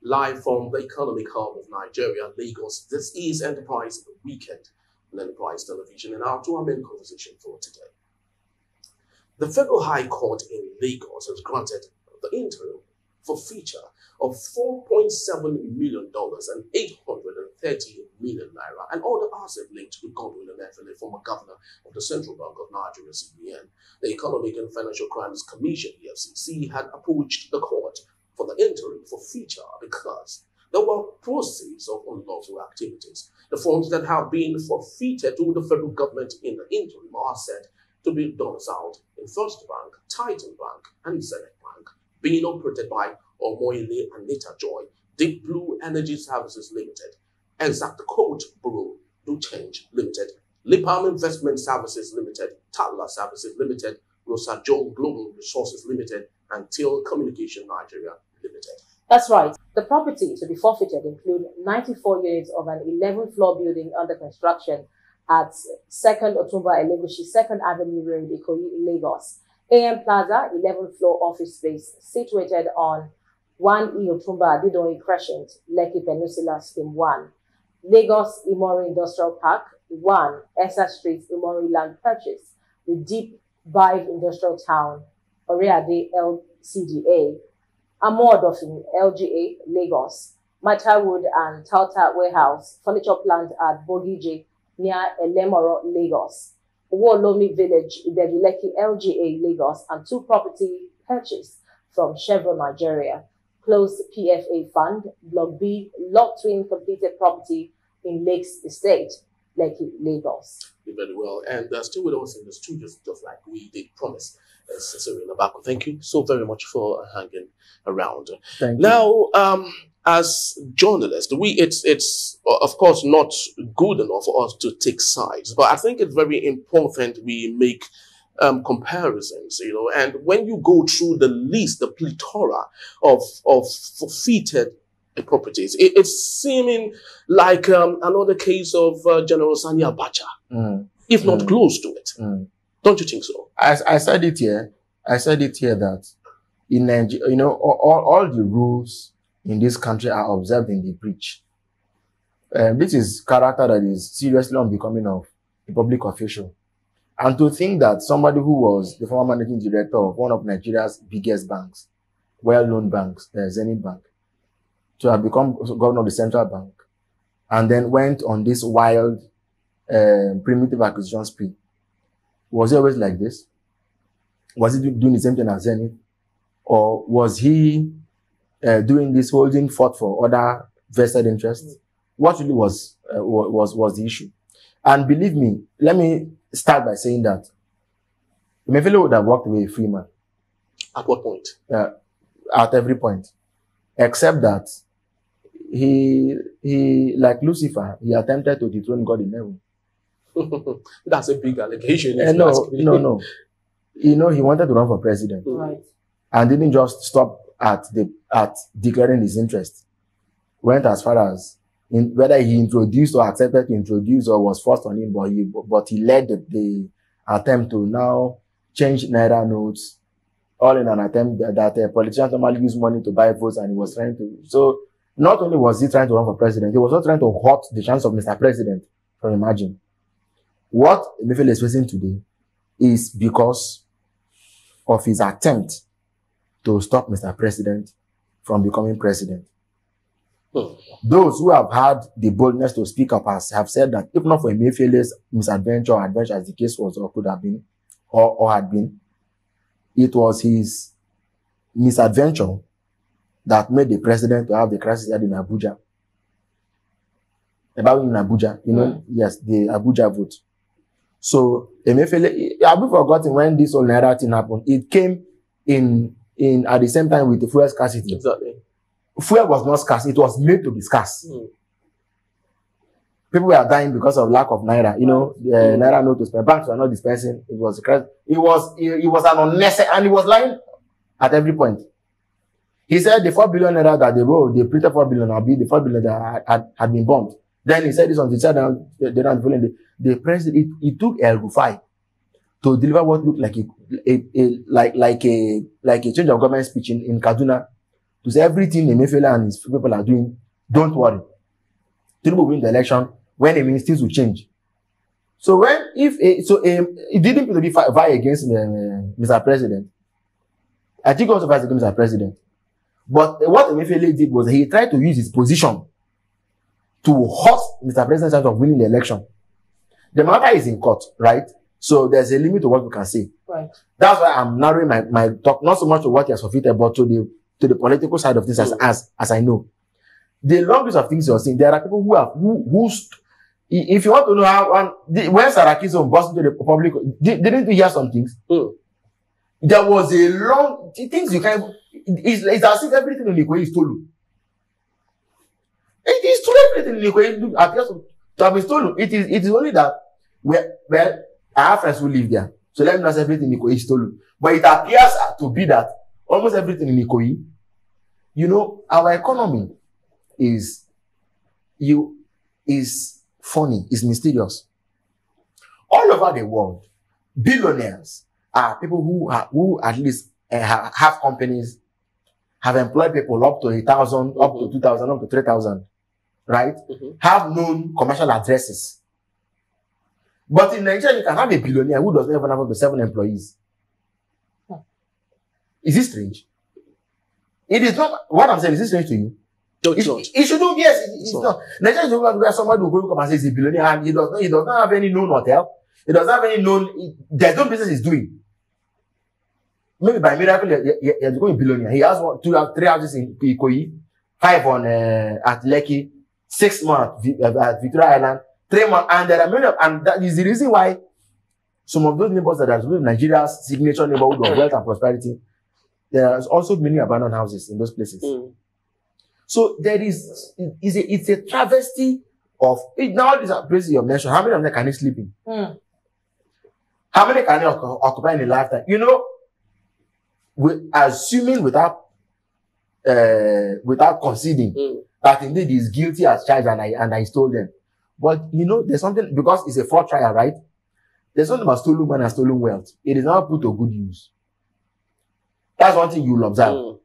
Live from the economic hub of Nigeria, Lagos, this is Enterprise Weekend on Enterprise Television, and our two main conversation for today. The Federal High Court in Lagos has granted the interim forfeiture of $4.7 million and 830 million naira and all the assets linked to Godwin Emefiele, former governor of the Central Bank of Nigeria, CBN. The Economic and Financial Crimes Commission, EFCC, had approached the court for the interim forfeiture because there were proceeds of unlawful activities. The funds that have been forfeited to the federal government in the interim are said to be domiciled in First Bank, Titan Bank, and Zenith Bank, being operated by Omoyele Anita Joy, Deep Blue Energy Services Limited, Exact Code Bureau Do Change Limited, Lipam Investment Services Limited, Tatla Services Limited, Rosa Joel Global Resources Limited, and Till Communication Nigeria Limited. That's right. The property to be forfeited include 94 units of an 11-floor building under construction at 2nd Otumba Elegushi 2nd Avenue Road, Ikoyi, Lagos. AM Plaza, 11th-floor office space situated on 1E Otumba Adidoi Crescent, Lekki Peninsula, Scheme 1. Lagos Imori Industrial Park, 1 Esa Street, Imori Land Purchase, with Deep Vibe Industrial Town, Oreade LCDA, Amodofin LGA, Lagos, Matterwood and Tauta Warehouse, furniture plant at Bogije, near Elemoro, Lagos, Wolomi Village, Ibeduleki LGA, Lagos, and 2 property purchased from Chevron Nigeria, closed PFA fund, Block B, Lot Twin completed property in Lakes Estate, Lekki, Lagos. Very well, and still with us in the studio, just like we did promise. Serena Bako, thank you so very much for hanging around. Thank you. Now, as journalists, it's of course not good enough for us to take sides, but I think it's very important we make comparisons, and when you go through the list, the plethora of forfeited properties, it's seeming like another case of General Sani Abacha, if not close to it. Don't you think so? I said it here. I said it here that in Nigeria, all the rules in this country are observed in the breach. This is character that is seriously unbecoming of a public official. And to think that somebody who was the former managing director of one of Nigeria's biggest banks, well-known banks, Zenith Bank, to have become governor of the central bank, and then went on this wild, primitive acquisition spree. Was he always like this? Was he doing the same thing as Zenith? Or was he doing this holding forth for other vested interests? What really was the issue? And believe me, let me start by saying that Emefiele would have walked away a free man. At what point? At every point. Except that he, like Lucifer, he attempted to dethrone God in heaven. That's a big allegation. No. He wanted to run for president. Right. And didn't just stop at declaring his interest. Went as far as whether he introduced or accepted to introduce or was forced on him, but he led the attempt to now change Naira notes, all in an attempt that politicians normally use money to buy votes, and he was trying to. So not only was he trying to run for president, he was also trying to hurt the chance of Mr. President from emerging. What Emefiele is facing today is because of his attempt to stop Mr. President from becoming president. Those who have had the boldness to speak up have said that if not for Emefiele's misadventure or adventure, as the case was or could have been, or had been, it was his misadventure that made the president to have the crisis in Abuja. About in Abuja, yes, the Abuja vote. So Emefiele, have you forgotten when this whole Naira thing happened? It came in at the same time with the fuel scarcity. Exactly. Fuel was not scarce; it was made to be scarce. People were dying because of lack of Naira. Naira note to spend. Banks were not dispensing. It was an unnecessary, and he was lying at every point. He said the 4 billion Naira that they printed 4 billion, will be the 4 billion that had been bombed. Then he said this on the side down. The president, it took El Rufai to deliver what looked like a change of government speech in Kaduna, to say everything Emefiele and his people are doing, don't worry. Tinubu win the election. When it means things will change. So it didn't to be vie against Mr. President. I think also vice against Mr. President. But what Emefiele did was he tried to use his position to hurt Mr. President's chance of winning the election. The matter is in court, right? So there's a limit to what we can say. Right. That's why I'm narrowing my talk, not so much to what he has forfeited, but to the political side of things as I know. The long list of things you're saying, there are people who if you want to know how, when Sarakiso burst into the public, didn't you hear some things? There was a long, things you can't, it's as if everything in Ikoyi is stolen. It is true, everything in Ikoyi appears to have been stolen. It is only that, well, I have friends who live there. So let me not say everything in Ikoyi is stolen. But it appears to be that almost everything in Ikoyi, you know, our economy is funny, is mysterious. All over the world, billionaires are people who at least have companies, have employed people up to 1,000, up to 2,000, up to 3,000, right? Have known commercial addresses. But in Nigeria, you can have a billionaire who doesn't even have up to 7 employees. Is this strange? It is not. What I'm saying, is this strange to you? No, it's not. It should do, yes, it's not. Nigeria is not where somebody will come and say he's a billionaire and he does not have any known hotel. He doesn't have any known, there's no business he's doing. Maybe by miracle, he's become a billionaire. He has 3 houses in Ikoyi, 5 on at Lekki, 6 more at Victoria Island, 3 more, and there are many and that is the reason why some of those neighbors that are Nigeria's signature neighborhood of wealth and prosperity, there are also many abandoned houses in those places. So there it's a travesty of now these places you mentioned. How many of them can you sleep in? How many can you occupy in a lifetime? You know, assuming without conceding that indeed he's guilty as charged and I stole them. But you know, there's something, because it's a fraud trial, right? There's something about stolen money and stolen wealth. It is not put to good use. That's one thing you'll observe.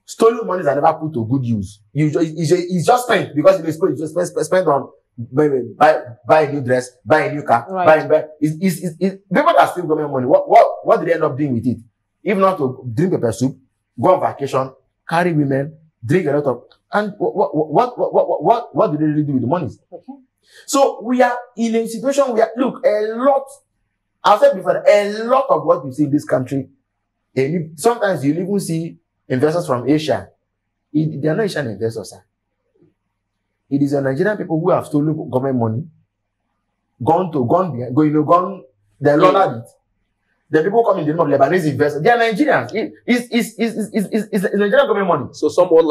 Stolen monies are never put to good use. It's just spent because it's just spent on buy a new dress, buy a new car, right. People that steal government money. What do they end up doing with it? If not to drink pepper soup, go on vacation, carry women, drink a lot of, and what do they really do with the monies? Okay. So we are in a situation where, look, I've said before, a lot of what you see in this country, and sometimes you even see investors from Asia. They are not Asian investors, sir. It is the Nigerian people who have stolen government money, they laundered it. The people come in the name of Lebanese investors. They are Nigerians. It's Nigerian government money. So somewhat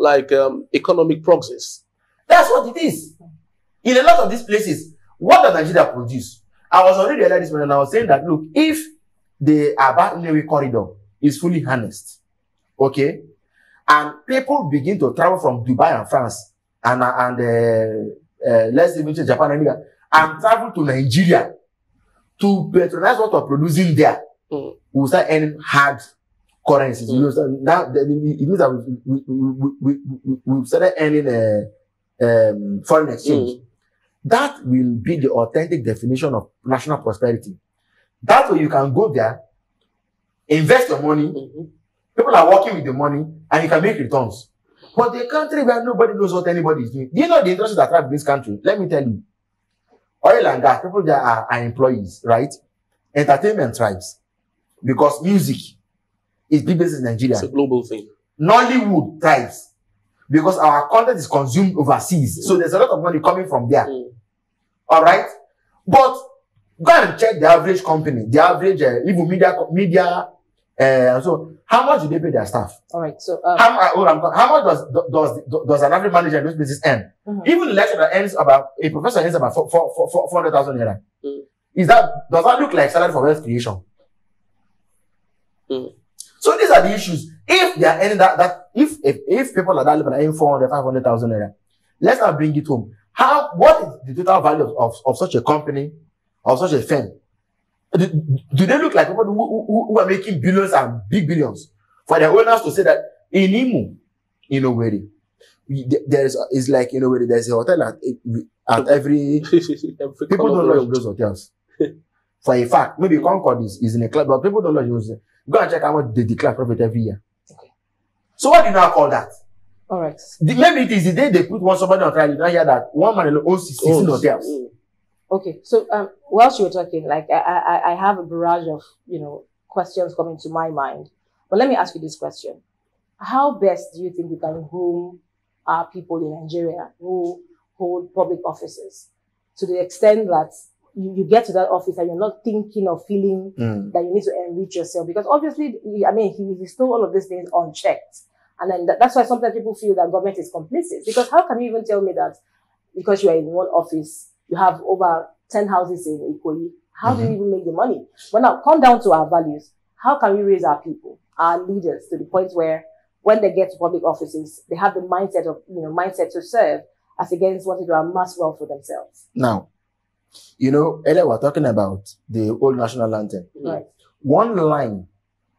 like economic proxies. That's what it is. In a lot of these places, what does Nigeria produce? I was already earlier this morning and I was saying that, look, if the Aba-Nnewi corridor is fully harnessed, okay, and people begin to travel from Dubai and France and let's even say Japan and travel to Nigeria to patronize what we're producing there, we'll start earning hard currencies. It means that we started earning foreign exchange. That will be the authentic definition of national prosperity. That way you can go there, invest your money, people are working with the money, and you can make returns. But the country where nobody knows what anybody is doing. Do you know the industries that thrive this country? Let me tell you. Oil and gas, people there are employees, right? Entertainment thrives. Because music is big business in Nigeria. It's a global thing. Nollywood thrives. Because our content is consumed overseas. So there's a lot of money coming from there. Alright? But go and check the average company, the average even media. So how much do they pay their staff? All right. So how much does an average manager in those places earn? Even the lecturer earns about, a professor earns about 400,000 naira. Does that look like salary for wealth creation? So these are the issues. If they are earning if people are that level are earning 400,000, 500,000 naira, let's not bring it home. What is the total value of such a company, of such a firm? Do they look like people who are making billions and big billions for their owners to say that In Imo, in Owerri, it's like in Owerri, there's a hotel at every people don't lodge those hotels. For a fact, maybe Concord is in a club, but people don't lodge those. Go and check how much they declare profit every year. Okay. So what do you now call that? All right. Maybe it is the day they put one somebody on trial. You don't hear that one man alone owns 16 hotels. Okay. So whilst you were talking, like I have a barrage of questions coming to my mind. But let me ask you this question: how best do you think we can groom our people in Nigeria who hold public offices to the extent that you get to that office and you're not thinking or feeling that you need to enrich yourself? Because obviously, I mean, he stole all of these things unchecked. And then that's why sometimes people feel that government is complicit. Because how can you even tell me that because you are in one office, you have over 10 houses in Ikoyi? How do you even make the money? But now, come down to our values. How can we raise our people, our leaders, to the point where when they get to public offices, they have the mindset to serve as against wanting to amass wealth for themselves? Now, earlier we're talking about the old national anthem. Right. One line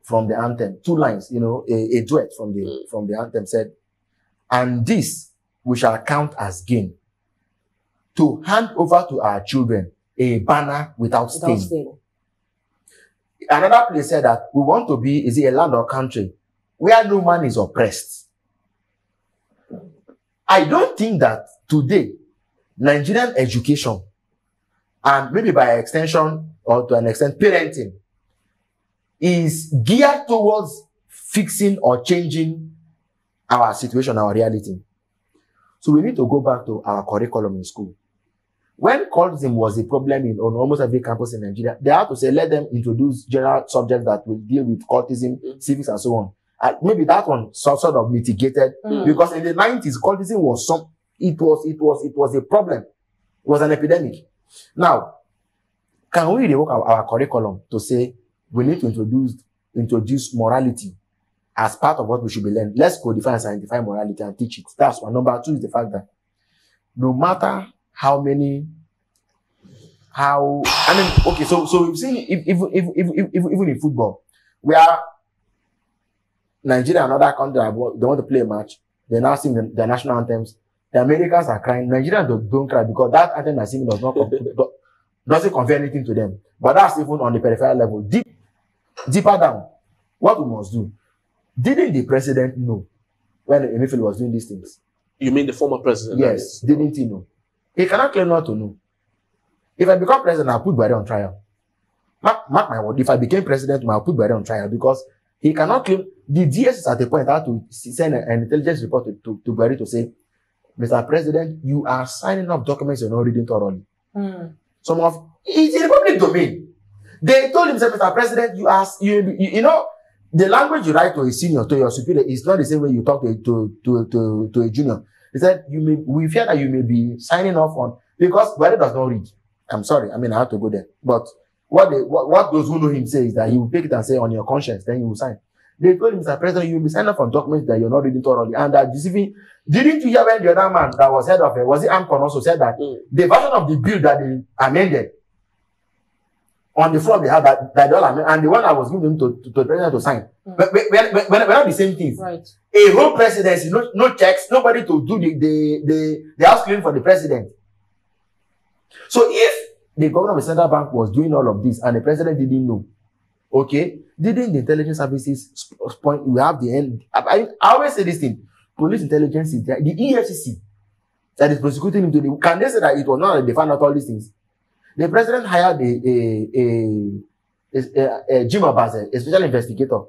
from the anthem, two lines, a duet from the anthem said, "And this we shall count as gain, to hand over to our children a banner without stain." Another place said that we want to be, is it a land or country where no man is oppressed? I don't think that today, Nigerian education, and maybe by extension or to an extent parenting, is geared towards fixing or changing our situation, our reality. So we need to go back to our curriculum in school. When cultism was a problem on almost every campus in Nigeria, they had to say, let them introduce general subjects that will deal with cultism, civics, and so on. And maybe that one sort of mitigated, because in the 90s, cultism was it was a problem. It was an epidemic. Now, can we rework our curriculum to say we need to introduce morality as part of what we should be learning? Let's codify and scientify morality and teach it. That's one. Number two is the fact that no matter so we've seen even in football, where Nigeria and other countries, they want to play a match, they now sing the national anthems. The Americans are crying. Nigerians don't cry because that anthem they're singing doesn't convey anything to them. But that's even on the peripheral level. Deeper down, what we must do. Didn't the president know when Emefiele was doing these things? You mean the former president? Yes. Didn't he know? He cannot claim not to know. If I become president, I'll put Buhari on trial. Mark my word. If I became president, I'll put Buhari on trial because he cannot claim. The DS is at the point how to send an intelligence report to Buhari to say, Mr. President, you are signing up documents you're not reading thoroughly. It's in the public domain. They told him, Mr. President, the language you write to a senior, to your superior, is not the same way you talk to a junior. He said, we fear that you may be signing off on, because Buhari does not read. I'm sorry, I have to go there. But what those who know him say is that he will take it and say on your conscience, then you will sign. They told him, Mr. President, you will be signing off on documents that you're not reading thoroughly. And that deceiving. Didn't you hear when the other man that was head of it, was it Amcon also said that the version of the bill that they amended on the floor they had that they all amended, and the one I was giving them to the president to sign. But we're not the same things. Right. A whole presidency, no checks, nobody to do the house cleaning for the president. So if the governor of the central bank was doing all of this and the president didn't know, okay, didn't the intelligence services point? We have the end. I always say this thing: police intelligence is there. The EFCC that is prosecuting him can they say that it was not that they found out all these things? The president hired Jim Abaze, a special investigator,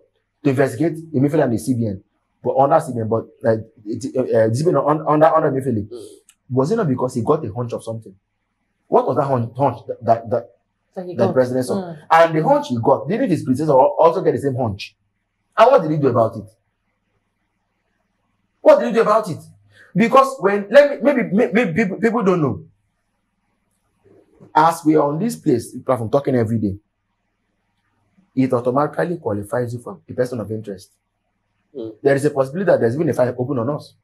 to investigate Emefiele and the CBN, but under CBN, but under Emefiele. Was it not because he got a hunch of something? What was that hunch that the president saw? And the hunch he got, didn't his predecessor also get the same hunch? And what did he do about it? What did he do about it? Because maybe people don't know. As we are on this place, from talking every day, it automatically qualifies you for a person of interest. There is a possibility that there's even a file open on us.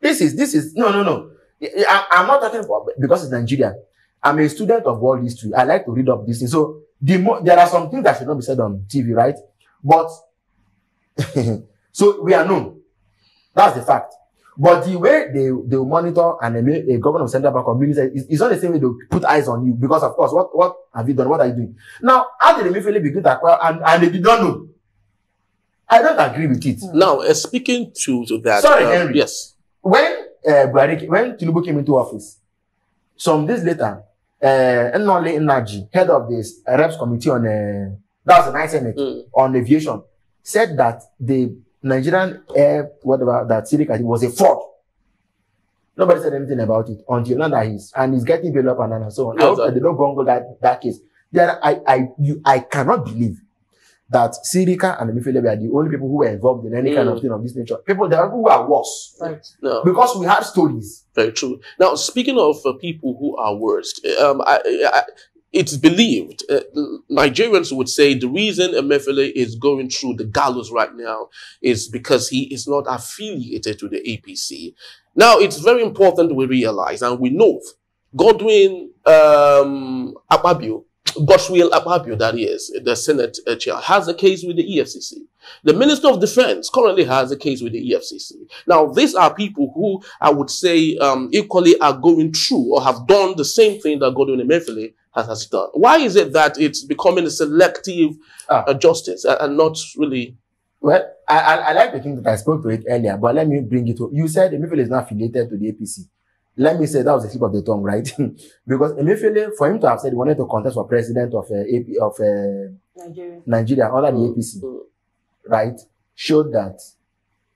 This is no. I'm not talking about because it's Nigeria. I'm a student of world history. I like to read up these things. So there are some things that should not be said on TV, right? But So we are known. That's the fact. But the way they monitor and a governor of central bank of minister is not the same way they put eyes on you. Because of course, what have you done? What are you doing? Now, how did Emefiele begin to acquire and they did not know? I don't agree with it. Now, speaking to that. Sorry, Henry. Yes. When Tinubu came into office, some days later, N830M, head of this reps committee on that was the Night Senate on aviation, said that the Nigerian air whatever that Sirika was a fraud. Nobody said anything about it until now that he's getting bailed up and so on. Yes, I hope that they don't bungle that case. I cannot believe that Sirika and Emefiele were the only people who were involved in any kind of thing of this nature. There are people who are worse. Right. No. Because we have stories. Very true. Now, speaking of people who are worst, it's believed, Nigerians would say the reason Emefiele is going through the gallows right now is because he is not affiliated to the APC. Now, it's very important we realize, and we know, Godswill Akpabio, that is, the Senate chair, has a case with the EFCC. The Minister of Defense currently has a case with the EFCC. Now, these are people who I would say equally are going through or have done the same thing that Godwin Emefiele has done. Why is it that it's becoming a selective justice and not really? Well, I like the thing that I spoke to it earlier, but let me bring it to you. Said Emefiele is not affiliated to the APC. Let me say that was the slip of the tongue, right? Because Emefiele, for him to have said he wanted to contest for president of Nigeria under the APC, right, showed that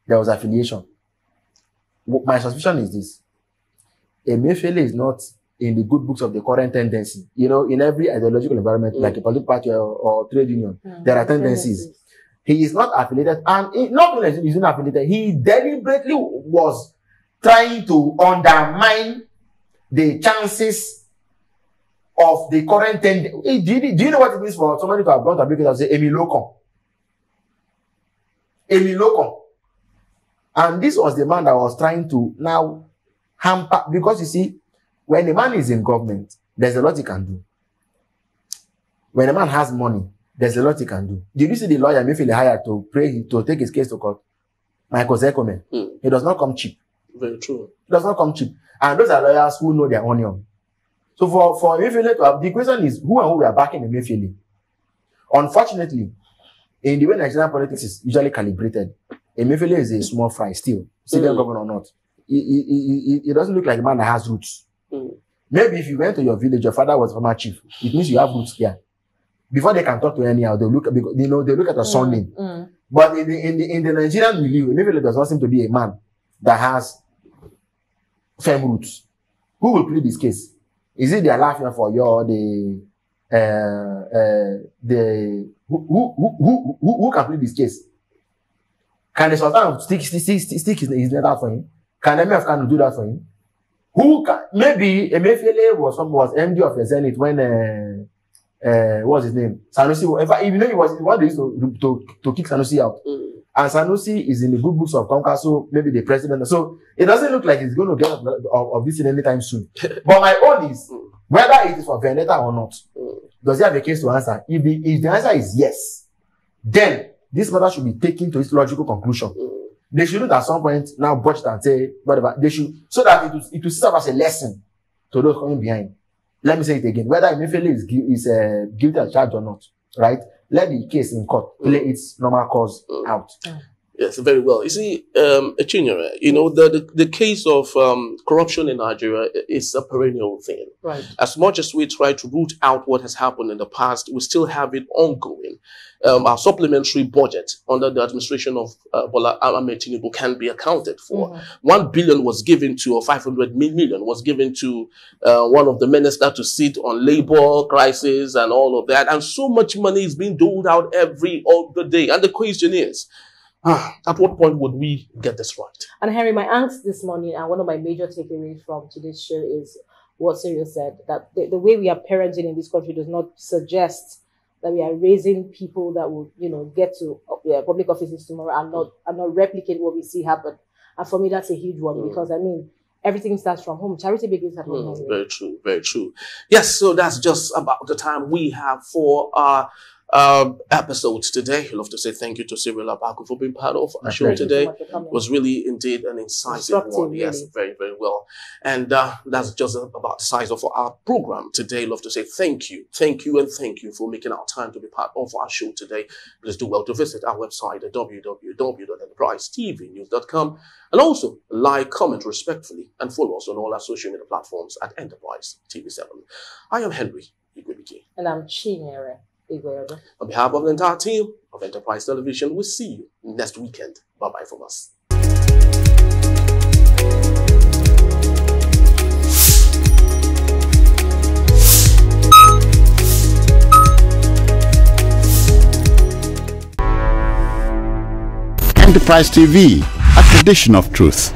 there was affiliation. My suspicion is this: Emefiele is not in the good books of the current tendency. You know, in every ideological environment, like a political party or trade union, there are tendencies. He is not affiliated, and not only is he not affiliated, he deliberately was trying to undermine the chances of the current tendency. Do you know what it means for somebody to have gone to America and say, Emi Locom? And this was the man that was trying to now hamper, because you see, when a man is in government, there's a lot he can do. When a man has money, there's a lot he can do. Did you see the lawyer Emefiele hired to take his case to court? Michael Zekome. He does not come cheap. Very true. It does not come cheap. And those are lawyers who know their onion. So for Emefiele to have, the question is who and who we are backing Emefiele. Unfortunately, in the way Nigerian politics is usually calibrated, Emefiele is a small fry still, civilian governor or not. It doesn't look like a man that has roots. Maybe if you went to your village, your father was former chief, it means you have roots here. Before they can talk to anyhow, they look at a son name. But in the Nigerian milieu, Emefiele does not seem to be a man that has firm roots. Who will plead this case? Is it they are laughing for you or who can plead this case? Can the Sultan stick his letter out for him? Can MF do that for him? Who can? Maybe Emefiele was MD of the Zenith when what was his name? Sanusi. In fact, even though he was the one that used to kick Sanusi out. And Sanusi is in the good books of Congress, so maybe the president. So it doesn't look like he's going to get of this in anytime soon. But my own is whether it is for vendetta or not. Does he have a case to answer? If the answer is yes, then this matter should be taken to its logical conclusion. They shouldn't at some point now botch it and say whatever. They should, so that it will serve as a lesson to those coming behind. Let me say it again: whether Emefiele is guilty as charged or not, right? Let the case in court play its normal course out. Yes, very well. You see, Chinyere, you know, the case of corruption in Nigeria is a perennial thing. Right. As much as we try to root out what has happened in the past, we still have it ongoing. Our supplementary budget under the administration of Bola Ahmed Tinubu can be accounted for. 1 billion was given to, or 500 million was given to one of the ministers to sit on labor crisis and all of that. And so much money is being doled out every other day. And the question is, at what point would we get this right? And Henry, my angst this morning, and one of my major takeaways from today's show is what Cyril said, that the way we are parenting in this country does not suggest that we are raising people that will, you know, get to public offices tomorrow and not replicate what we see happen. And for me, that's a huge one because, I mean, everything starts from home. Charity begins at home. Very true, very true. Yes, so that's just about the time we have for our episodes today. I'd love to say thank you to Cyril Abaku for being part of our show today. It was really indeed an incisive one. Really. Yes, very, very well. And that's just about the size of our program today. I'd love to say thank you, and thank you for making our time to be part of our show today. Please do well to visit our website at www.enterprisetvnews.com, and also like, comment respectfully, and follow us on all our social media platforms at Enterprise TV7. I am Henry Igwebike. And I'm Chinyere. On behalf of the entire team of Enterprise Television, we'll see you next weekend. Bye-bye from us. Enterprise TV, a tradition of truth.